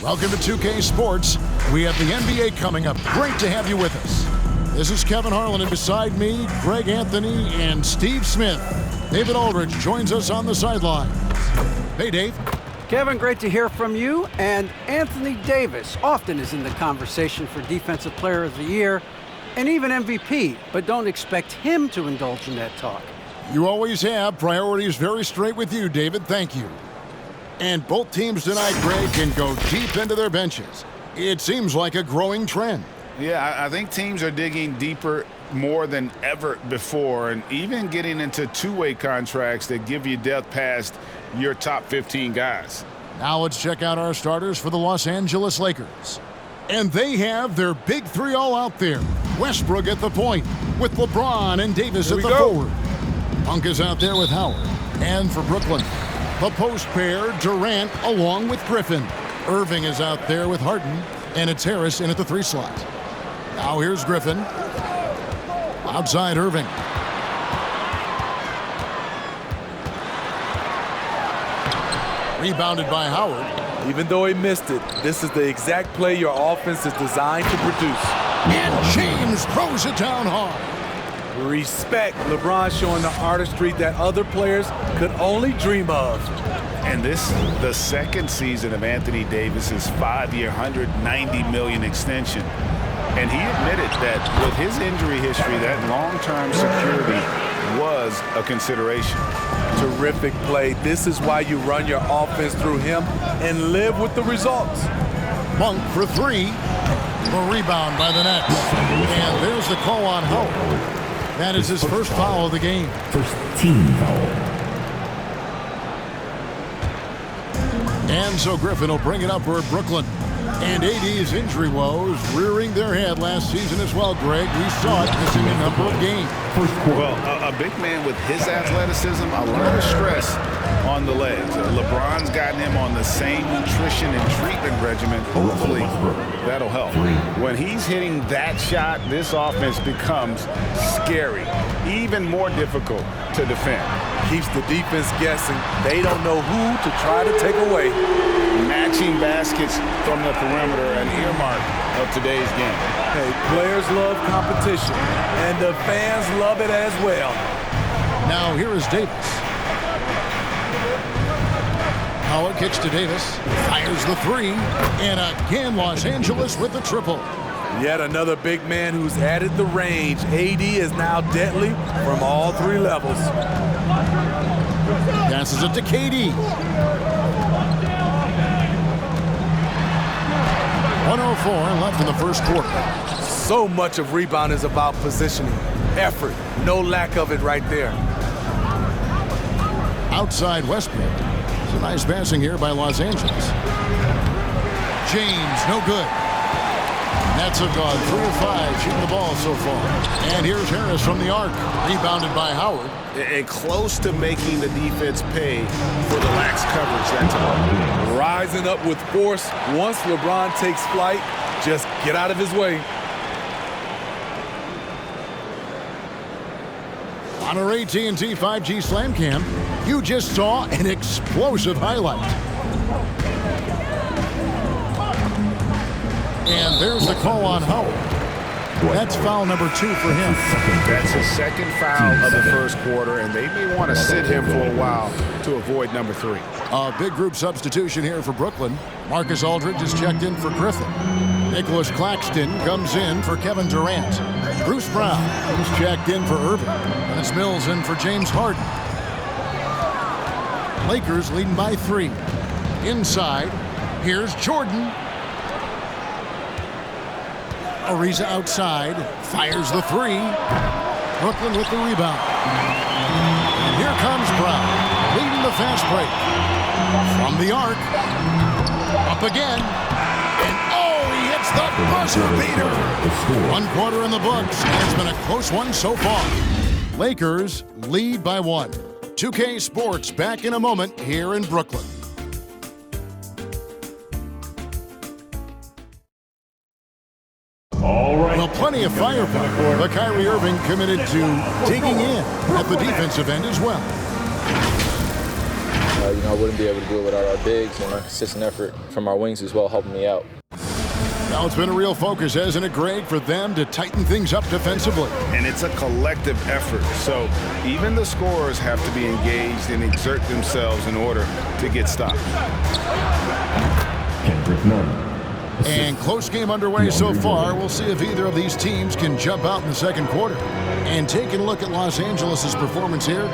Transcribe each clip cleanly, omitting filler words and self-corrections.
Welcome to 2K Sports. We have the NBA coming up. Great to have you with us. This is Kevin Harlan, and beside me, Greg Anthony and Steve Smith. David Aldridge joins us on the sidelines. Hey, Dave. Kevin, great to hear from you. And Anthony Davis often is in the conversation for Defensive Player of the Year and even MVP, but don't expect him to indulge in that talk. You always have. Priorities very straight with you, David. Thank you. And both teams tonight, Greg, can go deep into their benches. It seems like a growing trend. Yeah, I think teams are digging deeper more than ever before, and even getting into two-way contracts that give you depth past your top 15 guys. Now let's check out our starters for the Los Angeles Lakers. And they have their big three all out there. Westbrook at the point with LeBron and Davis at the forward. Monk is out there with Howard. And for Brooklyn, the post pair, Durant along with Griffin. Irving is out there with Harden, and it's Harris in at the 3 slot. Now here's Griffin. Outside Irving. Rebounded by Howard. Even though he missed it, this is the exact play your offense is designed to produce. And James throws it down hard. Respect. LeBron showing the artistry that other players could only dream of. And this, the second season of Anthony Davis's 5-year, $190 million extension. And he admitted that with his injury history, that long-term security was a consideration. Terrific play. This is why you run your offense through him and live with the results. Monk for 3. A rebound by the Nets. And there's the call on Howard. That is his first foul of the game. First team foul. And so Griffin will bring it up for Brooklyn. And AD's injury woes rearing their head last season as well, Greg. We saw it missing a number of games. Well, a big man with his athleticism, a lot of stress on the legs. LeBron's gotten him on the same nutrition and treatment regimen. Hopefully, that'll help. When he's hitting that shot, this offense becomes scary, even more difficult to defend. Keeps the defense guessing. They don't know who to try to take away. Matching baskets from the perimeter, an earmark of today's game. Hey, players love competition, and the fans love it as well. Now here is Davis. Howard kicks to Davis, fires the 3, and again Los Angeles with the triple. Yet another big man who's added the range. AD is now deadly from all 3 levels. Passes it to KD. 1:04 left in the first quarter. So much of rebound is about positioning, effort. No lack of it right there. Outside Westbrook. It's a nice passing here by Los Angeles. James, no good. Nets have gone 3 of 5 shooting the ball so far. And here's Harris from the arc. Rebounded by Howard. And close to making the defense pay for the lax coverage that time. Rising up with force. Once LeBron takes flight, just get out of his way. On our AT&T 5G Slam Cam, you just saw an explosive highlight. And there's the call on Howard. That's foul number 2 for him. That's his second foul of the first quarter, and they may want to sit him for a while to avoid number 3. A big group substitution here for Brooklyn. Marcus Aldridge is checked in for Griffin. Nicholas Claxton comes in for Kevin Durant. Bruce Brown is checked in for Irving. And it's Mills in for James Harden. Lakers leading by 3. Inside, here's Jordan. Ariza outside, fires the 3. Brooklyn with the rebound. And here comes Brown, leading the fast break. From the arc, up again, and oh, he hits the buzzer beater. 1 quarter in the books, and it's been a close one so far. Lakers lead by 1. 2K Sports back in a moment here in Brooklyn. Well, plenty of firepower, but Kyrie Irving committed to digging in at the defensive end as well. I wouldn't be able to do it without our bigs and our consistent effort from our wings as well, helping me out. Now it's been a real focus, hasn't it, Greg, for them to tighten things up defensively? And it's a collective effort. So even the scorers have to be engaged and exert themselves in order to get stops. And close game underway so far. We'll see if either of these teams can jump out in the second quarter. And taking a look at Los Angeles' performance here,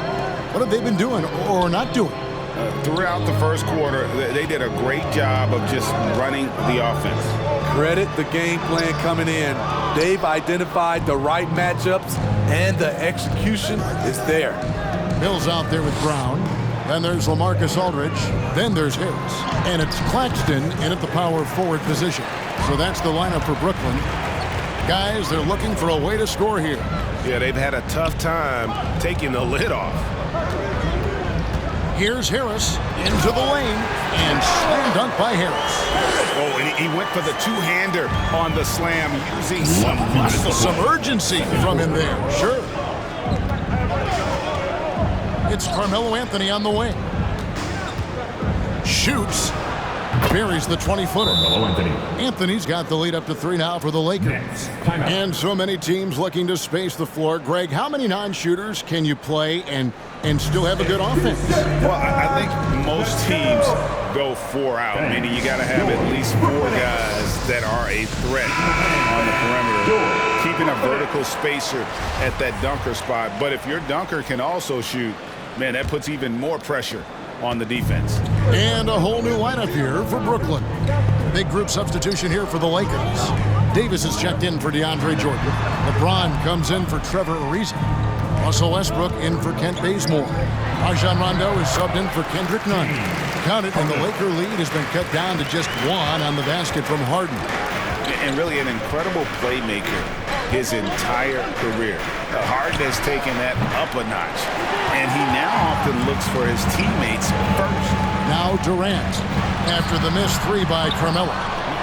what have they been doing or not doing? Throughout the first quarter, they did a great job of just running the offense. Credit the game plan coming in. They've identified the right matchups, and the execution is there. Mills out there with Brown. Then there's LaMarcus Aldridge. Then there's Harris. And it's Claxton in at the power forward position. So that's the lineup for Brooklyn. Guys, they're looking for a way to score here. Yeah, they've had a tough time taking the lid off. Here's Harris into the lane and slam dunk by Harris. Oh, and he went for the two-hander on the slam using some muscle. Some urgency from him there, sure. It's Carmelo Anthony on the wing. Shoots. Buries the 20-footer. Anthony's got the lead up to 3 now for the Lakers. And so many teams looking to space the floor. Greg, how many non-shooters can you play and still have a good offense? Well, I think most teams go 4 out, meaning you got to have at least 4 guys that are a threat on the perimeter, keeping a vertical spacer at that dunker spot. But if your dunker can also shoot, man, that puts even more pressure on the defense. And a whole new lineup here for Brooklyn. Big group substitution here for the Lakers. Davis is checked in for DeAndre Jordan. LeBron comes in for Trevor Ariza. Russell Westbrook in for Kent Bazemore. Rajon Rondo is subbed in for Kendrick Nunn. Count it, and the Laker lead has been cut down to just 1 on the basket from Harden. And really an incredible playmaker his entire career. Harden has taken that up a notch, and he now often looks for his teammates first. Now Durant, after the missed 3 by Carmelo.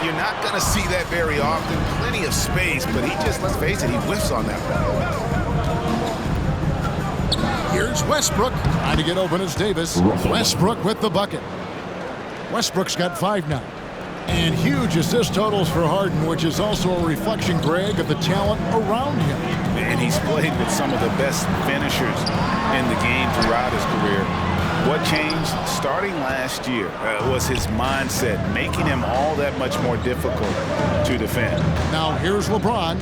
You're not going to see that very often. Plenty of space, but he just, let's face it, he whiffs on that one. Here's Westbrook, trying to get open as Davis. Westbrook with the bucket. Westbrook's got 5 now. And huge assist totals for Harden, which is also a reflection, Greg, of the talent around him. And he's played with some of the best finishers in the game throughout his career. What changed starting last year was his mindset, making him all that much more difficult to defend. Now here's LeBron.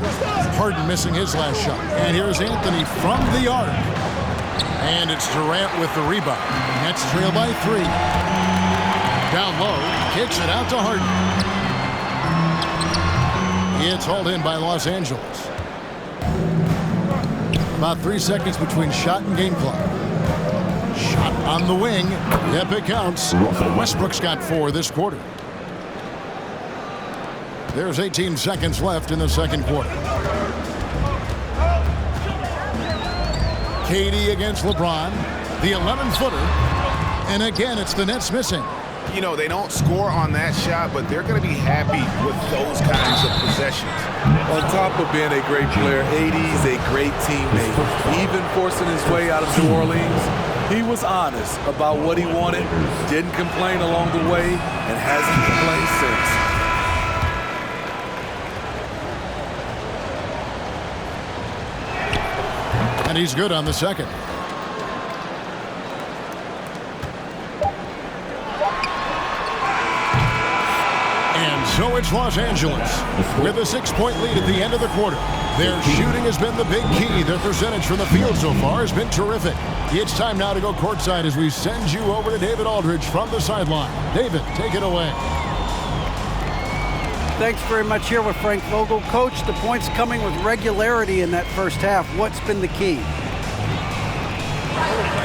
Harden missing his last shot. And here's Anthony from the arc. And it's Durant with the rebound. Nets trail by 3. Down low, kicks it out to Harden. It's hauled in by Los Angeles. About 3 seconds between shot and game clock. Shot on the wing. Yep, it counts. Westbrook's got 4 this quarter. There's 18 seconds left in the second quarter. KD against LeBron. The 11-footer. And again, it's the Nets missing. You know, they don't score on that shot, but they're going to be happy with those kinds of possessions. On top of being a great player, AD's a great teammate. Even forcing his way out of New Orleans, he was honest about what he wanted, didn't complain along the way, and hasn't complained since. And he's good on the second. So it's Los Angeles with a 6-point lead at the end of the quarter. Their shooting has been the big key. Their percentage from the field so far has been terrific. It's time now to go courtside as we send you over to David Aldridge from the sideline. David, take it away. Thanks very much. Here with Frank Vogel. Coach, the points coming with regularity in that first half. What's been the key? Playing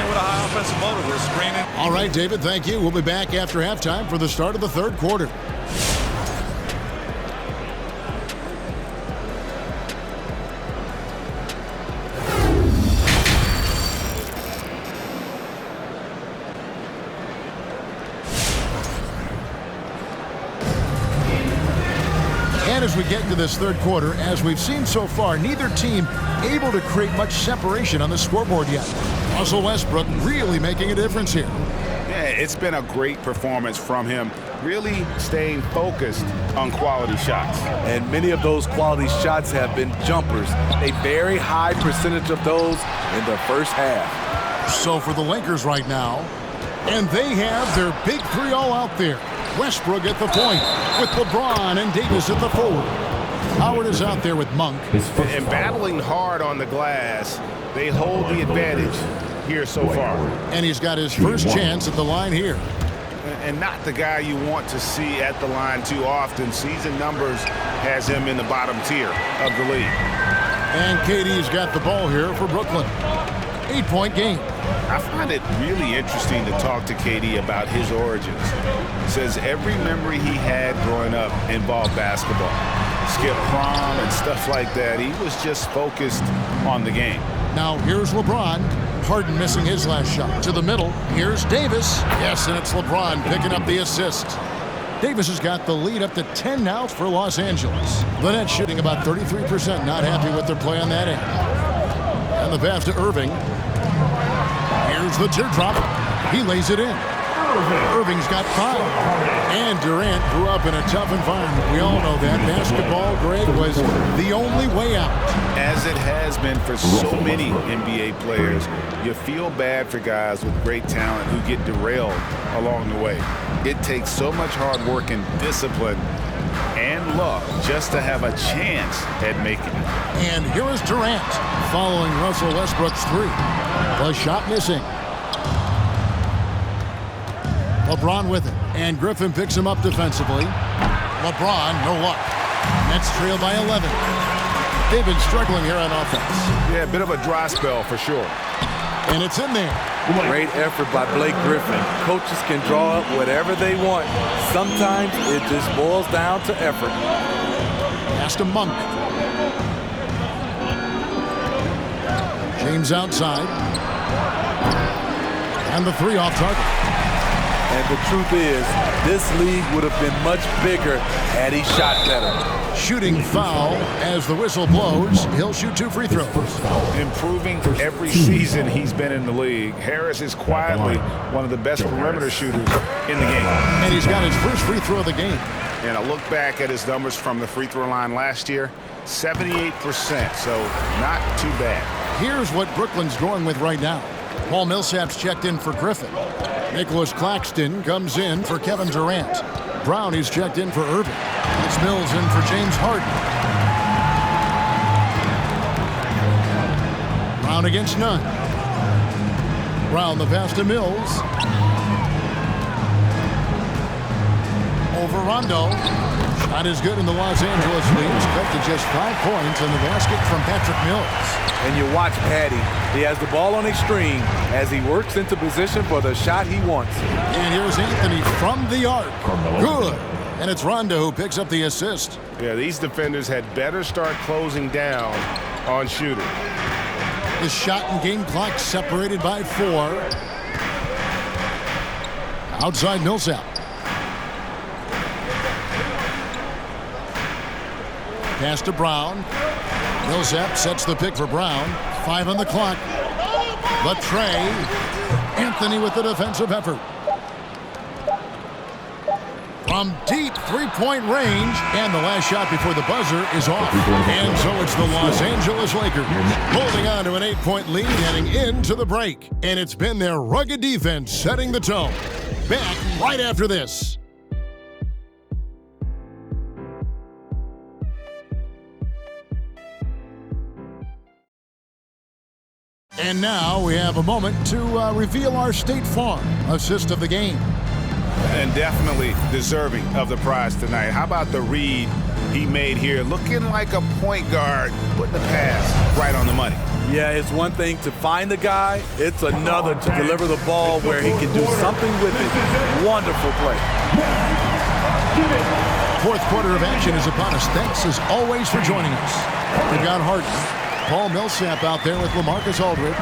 with a high offensive motor. We're screening. All right, David, thank you. We'll be back after halftime for the start of the third quarter. As we get into this third quarter, as we've seen so far, neither team able to create much separation on the scoreboard yet. Russell Westbrook really making a difference here. Yeah, It's been a great performance from him, really staying focused on quality shots. And many of those quality shots have been jumpers. A very high percentage of those in the first half. So for the Lakers right now, and they have their big three all out there. Westbrook at the point with LeBron and Davis at the forward. Howard is out there with Monk. And battling hard on the glass, they hold the advantage here so far. And he's got his first chance at the line here. And not the guy you want to see at the line too often. Season numbers has him in the bottom tier of the league. And KD's got the ball here for Brooklyn. 8-point game. I find it really interesting to talk to KD about his origins. Says every memory he had growing up involved basketball. Skip prom and stuff like that. He was just focused on the game. Now here's LeBron. Harden missing his last shot. To the middle. Here's Davis. Yes, and it's LeBron picking up the assist. Davis has got the lead up to 10 now for Los Angeles. The Nets shooting about 33%. Not happy with their play on that end. And the pass to Irving. Here's the teardrop. He lays it in. Irving's got 5. And Durant grew up in a tough environment. We all know that. Basketball, Greg, was the only way out. As it has been for so many NBA players, you feel bad for guys with great talent who get derailed along the way. It takes so much hard work and discipline and luck just to have a chance at making it. And here is Durant following Russell Westbrook's 3. The shot missing. LeBron with it. And Griffin picks him up defensively. LeBron, no luck. Nets trail by 11. They've been struggling here on offense. Yeah, a bit of a dry spell for sure. And it's in there. Great effort by Blake Griffin. Coaches can draw up whatever they want. Sometimes it just boils down to effort. Pass to Monk. James outside. And the 3 off target. And the truth is, this league would have been much bigger had he shot better. Shooting foul as the whistle blows. He'll shoot 2 free throws. Improving every season he's been in the league. Harris is quietly one of the best perimeter shooters in the game. And he's got his first free throw of the game. And I look back at his numbers from the free throw line last year, 78%, so not too bad. Here's what Brooklyn's going with right now. Paul Millsap's checked in for Griffin. Nicholas Claxton comes in for Kevin Durant. Brown is checked in for Irving. It's Mills in for James Harden. Brown against none. Brown the pass to Mills. Over Rondo. Shot is good in the Los Angeles lead. Cut to just 5 points in the basket from Patrick Mills. And you watch Patty. He has the ball on a string as he works into position for the shot he wants. And here's Anthony from the arc. Good. And it's Rondo who picks up the assist. Yeah, these defenders had better start closing down on shooting. The shot and game clock separated by 4. Outside Millsap. Pass to Brown. Millsap sets the pick for Brown. 5 on the clock. The tray. Anthony with the defensive effort. From deep 3-point range. And the last shot before the buzzer is off. And so it's the Los Angeles Lakers holding on to an 8-point lead heading into the break. And it's been their rugged defense setting the tone. Back right after this. And now we have a moment to reveal our State Farm assist of the game. And definitely deserving of the prize tonight. How about the read he made here? Looking like a point guard, putting the pass right on the money. Yeah, it's one thing to find the guy. It's another to deliver the ball where he can do something with it. Wonderful play. Fourth quarter of action is upon us. Thanks as always for joining us. We've got Harden. Paul Millsap out there with LaMarcus Aldridge.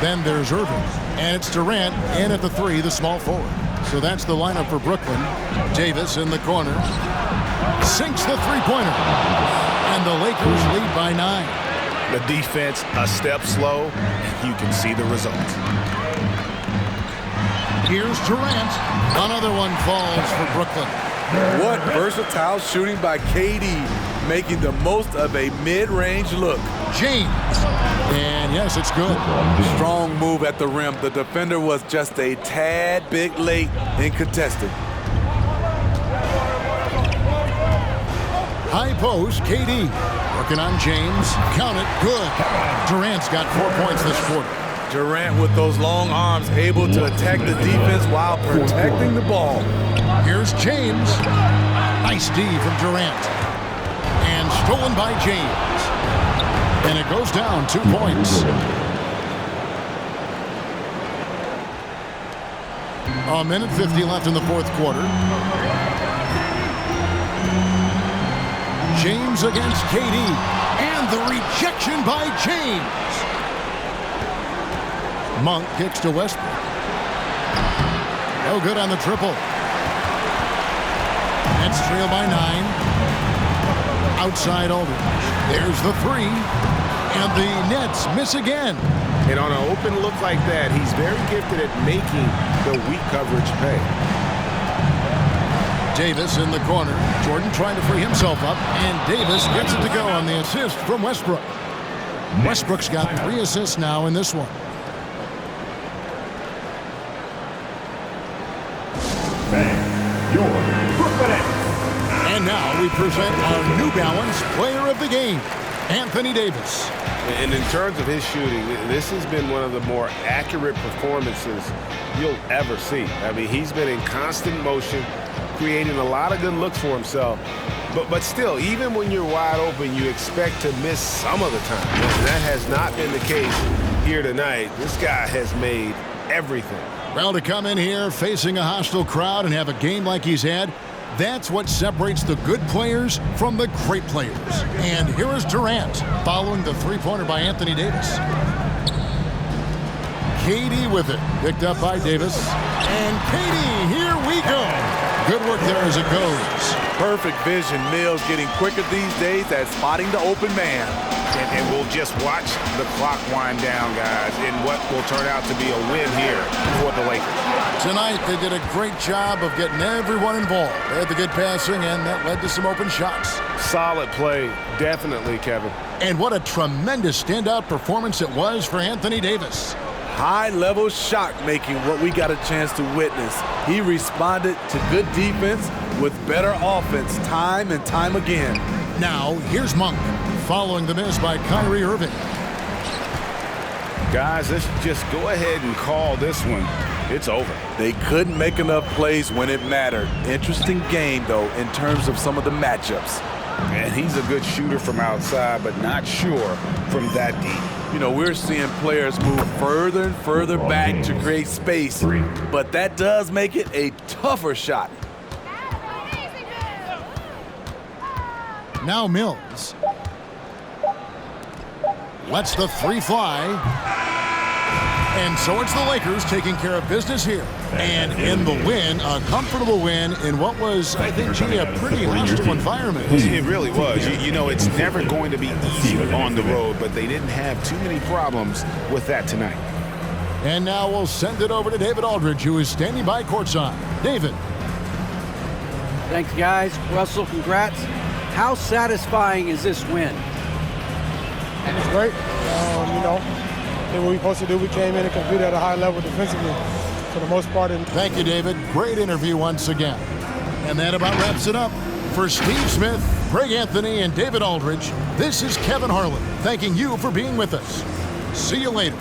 Then there's Irving. And it's Durant in at the 3, the small forward. So that's the lineup for Brooklyn. Davis in the corner. Sinks the 3-pointer. And the Lakers lead by 9. The defense a step slow, and you can see the result. Here's Durant. Another one falls for Brooklyn. What versatile shooting by KD, making the most of a mid-range look. James. And yes, it's good. Strong move at the rim. The defender was just a tad bit late in contesting. High post, KD. Working on James. Count it. Good. Durant's got 4 points this quarter. Durant with those long arms able to attack the defense while protecting the ball. Here's James. Nice D from Durant. And stolen by James. And it goes down 2 points. A minute 50 left in the fourth quarter. James against KD. And the rejection by James. Monk kicks to Westbrook. No good on the triple. Nets trail by 9. Outside Aldridge. There's the 3. And the Nets miss again. And on an open look like that, he's very gifted at making the weak coverage pay. Davis in the corner. Jordan trying to free himself up. And Davis gets it to go on the assist from Westbrook. Westbrook's got 3 assists now in this one. And now we present our New Balance Player of the Game, Anthony Davis. And in terms of his shooting, this has been one of the more accurate performances you'll ever see. I mean, he's been in constant motion, creating a lot of good looks for himself. But still, even when you're wide open, you expect to miss some of the time. And that has not been the case here tonight. This guy has made everything. Well, to come in here facing a hostile crowd and have a game like he's had, that's what separates the good players from the great players. And here is Durant following the three-pointer by Anthony Davis. KD with it, picked up by Davis. And KD, here we go. Good work there as it goes. Perfect vision. Mills getting quicker these days at spotting the open man. And we'll just watch the clock wind down, guys, in what will turn out to be a win here for the Lakers. Tonight, they did a great job of getting everyone involved. They had the good passing, and that led to some open shots. Solid play, definitely, Kevin. And what a tremendous standout performance it was for Anthony Davis. High-level shot making, what we got a chance to witness. He responded to good defense with better offense time and time again. Now, here's Monk, following the miss by Kyrie Irving. Guys, let's just go ahead and call this one. It's over. They couldn't make enough plays when it mattered. Interesting game, though, in terms of some of the matchups. And he's a good shooter from outside, but not sure from that deep. You know, we're seeing players move further and further back to create space, but that does make it a tougher shot. Now Mills. Lets the 3 fly. And so it's the Lakers taking care of business here. And in the win, a comfortable win in what was, I think, a pretty hostile environment. It really was. You know, it's never going to be easy on the road, but they didn't have too many problems with that tonight. And now we'll send it over to David Aldridge, who is standing by courtside. David. Thanks, guys. Russell, congrats. How satisfying is this win? It's great. You know, did what we supposed to do. We came in and competed at a high level defensively for the most part. Thank you, David. Great interview once again. And that about wraps it up. For Steve Smith, Greg Anthony, and David Aldridge, this is Kevin Harlan thanking you for being with us. See you later.